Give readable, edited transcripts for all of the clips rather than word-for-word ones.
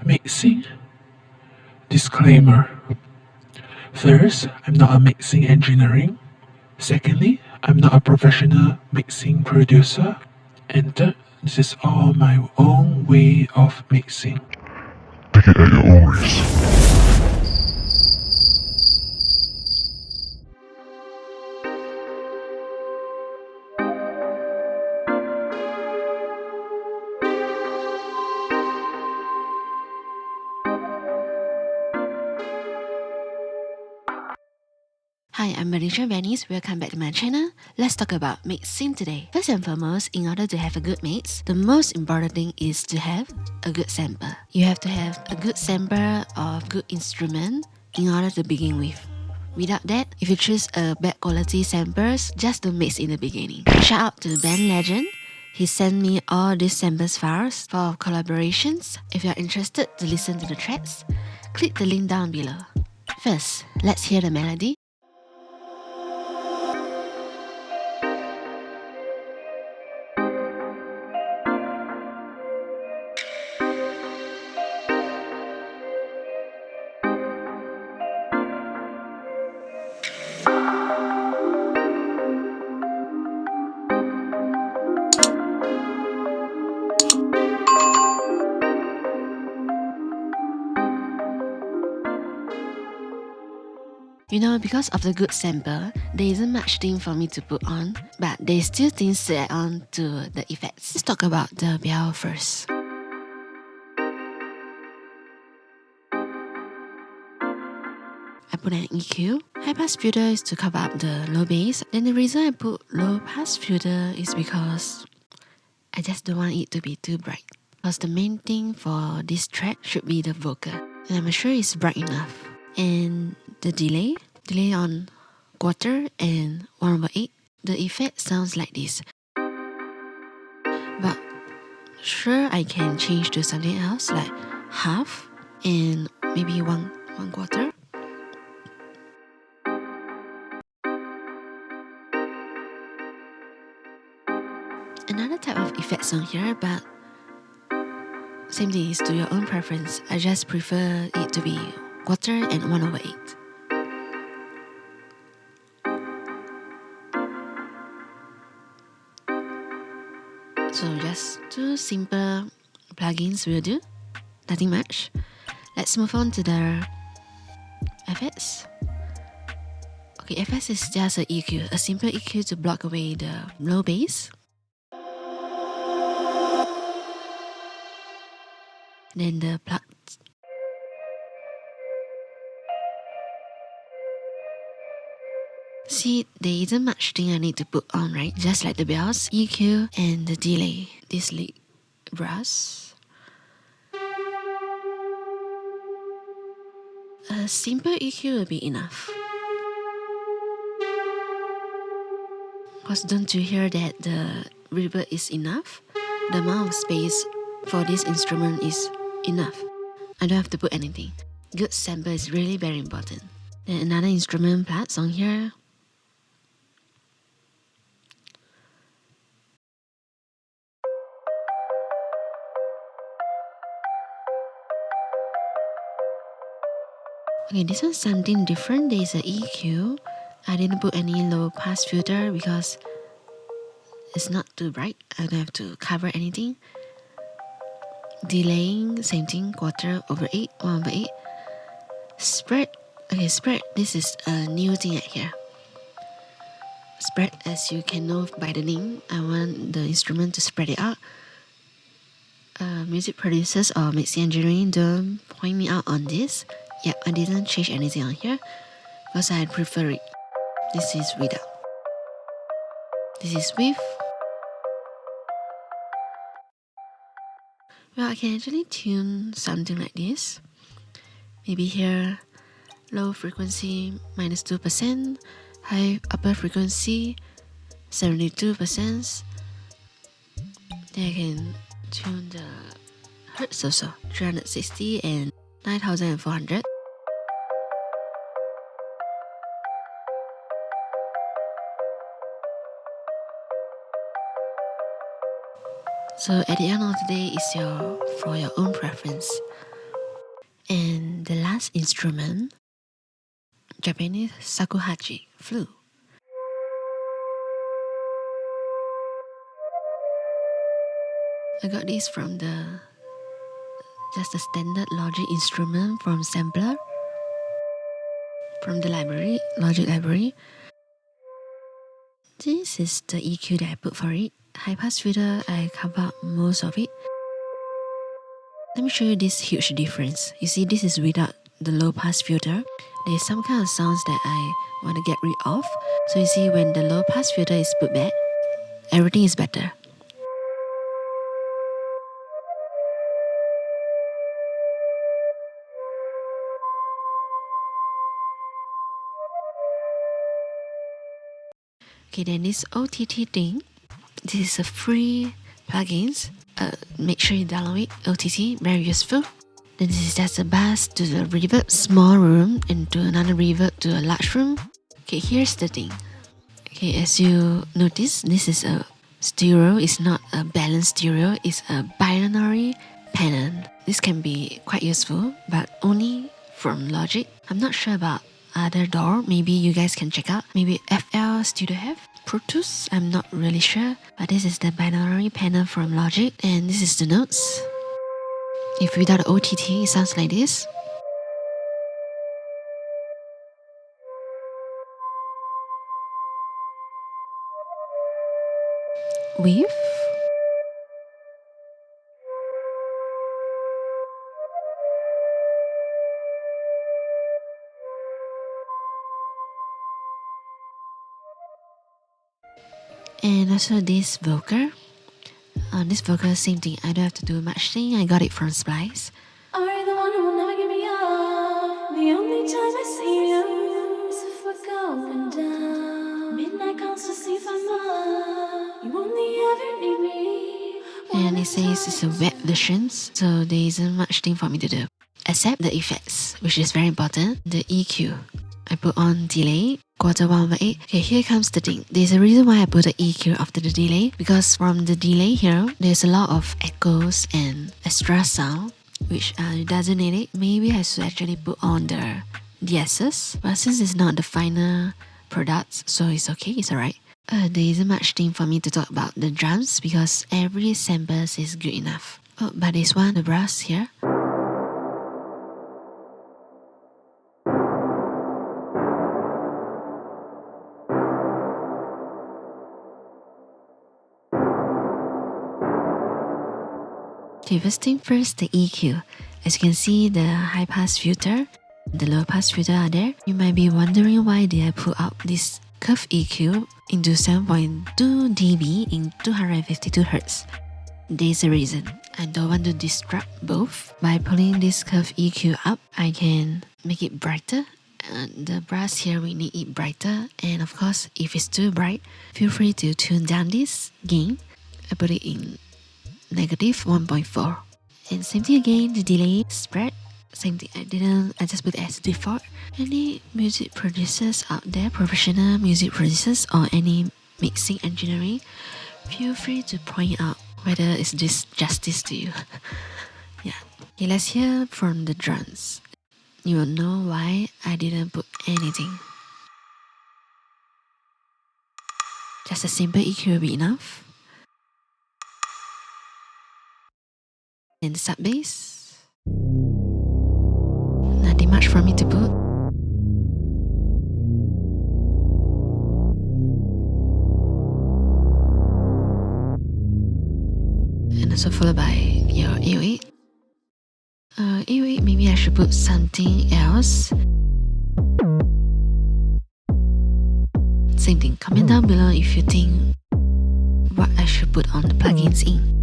Mixing. Disclaimer. First, I'm not a mixing engineering. Secondly, I'm not a professional mixing producer. And third, this is all my own way of mixing. Take it at your own risk. Hi, I'm Malaysia Venice. Welcome back to my channel. Let's talk about mixing today. First and foremost, in order to have a good mix, the most important thing is to have a good sample. You have to have a good sample of good instrument in order to begin with. Without that, if you choose a bad quality samples, just don't mix in the beginning. Shout out to BEATSTARS. He sent me all these samples files for collaborations. If you are interested to listen to the tracks, click the link down below. First, let's hear the melody. You know, because of the good sample, there isn't much thing for me to put on, but there's still things to add on to the effects. Let's talk about the bell first. I put an EQ. High pass filter is to cover up the low bass. Then the reason I put low pass filter is because I just don't want it to be too bright. Because the main thing for this track should be the vocal. And I'm sure it's bright enough. And the delay on quarter and 1/8, the effect sounds like this. But sure, I can change to something else like half and maybe one quarter. Another type of effects on here, but same thing is to your own preference. I just prefer it to be quarter and 1/8. So just two simple plugins will do, nothing much. Let's move on to the FS. Okay, FS is just an EQ, a simple EQ to block away the low bass. Then the plugs. See, there isn't much thing I need to put on, right? Just like the bells, EQ, and the delay. This lead brass. A simple EQ will be enough. Because don't you hear that the reverb is enough? The amount of space for this instrument is enough. I don't have to put anything. Good sample is really very important. Then another instrument plugs on here. Okay, this one's something different. There's an EQ. I didn't put any low pass filter because it's not too bright. I don't have to cover anything. Delaying, same thing, quarter over 8, 1/8. Spread, okay, spread, this is a new thing right here. Spread, as you can know by the name, I want the instrument to spread it out. Music producers or mixing engineering, don't point me out on this. Yeah, I didn't change anything on here because I prefer it. This is without. This is with. Well, I can actually tune something like this. Maybe here, low frequency -2%, high upper frequency 72%. Then I can tune the hertz also, 360 and 9400. So at the end of the day, it's for your own preference. And the last instrument, Japanese shakuhachi, flute. I got this from just a standard Logic instrument from sampler from the library, Logic library. This is the EQ that I put for it. High pass filter, I cover most of it. Let me show you this huge difference. You see, this is without the low pass filter. There's some kind of sounds that I want to get rid of. So you see, when the low pass filter is put back, everything is better. Okay, then this OTT thing, this is a free plugins. Make sure you download it. OTT, very useful. Then this is just a bass to the reverb, small room, and to another reverb to a large room. Okay, here's the thing. Okay, as you notice, this is a stereo. It's not a balanced stereo. It's a binary pattern. This can be quite useful, but only from Logic. I'm not sure about other DAW. Maybe you guys can check out. Maybe FL Studio have. Pro Tools, I'm not really sure. But this is the binary panel from Logic, and this is the notes. If without OTT, it sounds like this. With and also this vocal. This vocal, same thing. I don't have to do much thing. I got it from Splice. Are you the one who will never give me up? The only time I see you is if we're going down. Midnight calls to see if I'm up. You only ever need me. And it says it's a web version, so there isn't much thing for me to do. Except the effects, which is very important. The EQ. I put on delay, 1/4/8. Okay, here comes the thing. There's a reason why I put the EQ after the delay, because from the delay here, there's a lot of echoes and extra sound, which doesn't need it. Maybe I should actually put on the DSS, but since it's not the final product, so it's okay, it's alright. There isn't much thing for me to talk about the drums, because every sample is good enough. Oh, but this one, the brass here. Okay, first thing first, the EQ. As you can see, the high pass filter, the low pass filter are there. You might be wondering why did I put out this curve EQ into 7.2 dB in 252 Hz. There's a reason. I don't want to disrupt both. By pulling this curve EQ up, I can make it brighter. The brass here, we need it brighter. And of course, if it's too bright, feel free to tune down this gain. I put it in -1.4. And same thing again, the delay spread, same thing. I just put it as default. Any music producers out there, professional music producers or any mixing engineering, feel free to point out whether is this justice to you. Yeah. Okay, let's hear from the drums. You will know why I didn't put anything. Just a simple EQ will be enough. And the sub bass, nothing much for me to put. And also followed by your 808. 808, maybe I should put something else. Same thing, comment down below if you think what I should put on the plugins in.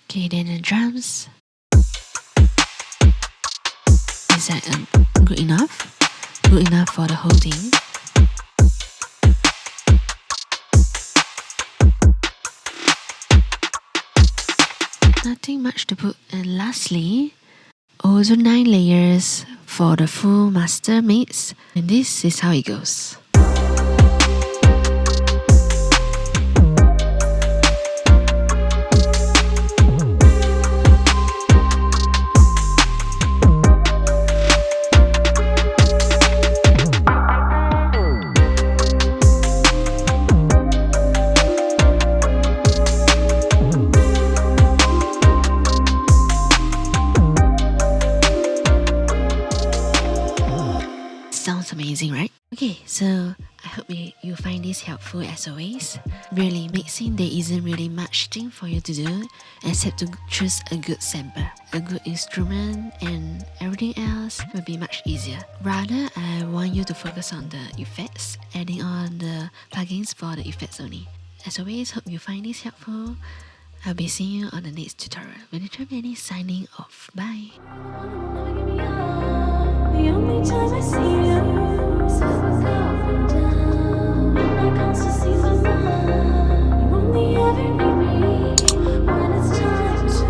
Okay, then the drums. Is that good enough? Good enough for the whole thing. Nothing much to put. And lastly, also 9 layers for the full master mix. And this is how it goes. So I hope you find this helpful as always. Really, mixing there isn't really much thing for you to do except to choose a good sample, a good instrument, and everything else will be much easier. Rather, I want you to focus on the effects, adding on the plugins for the effects only. As always, hope you find this helpful. I'll be seeing you on the next tutorial. Benjy Benny signing off. Bye. The only time I see you is if we're going down. Midnight comes to see my mind. You only ever need me when it's time to.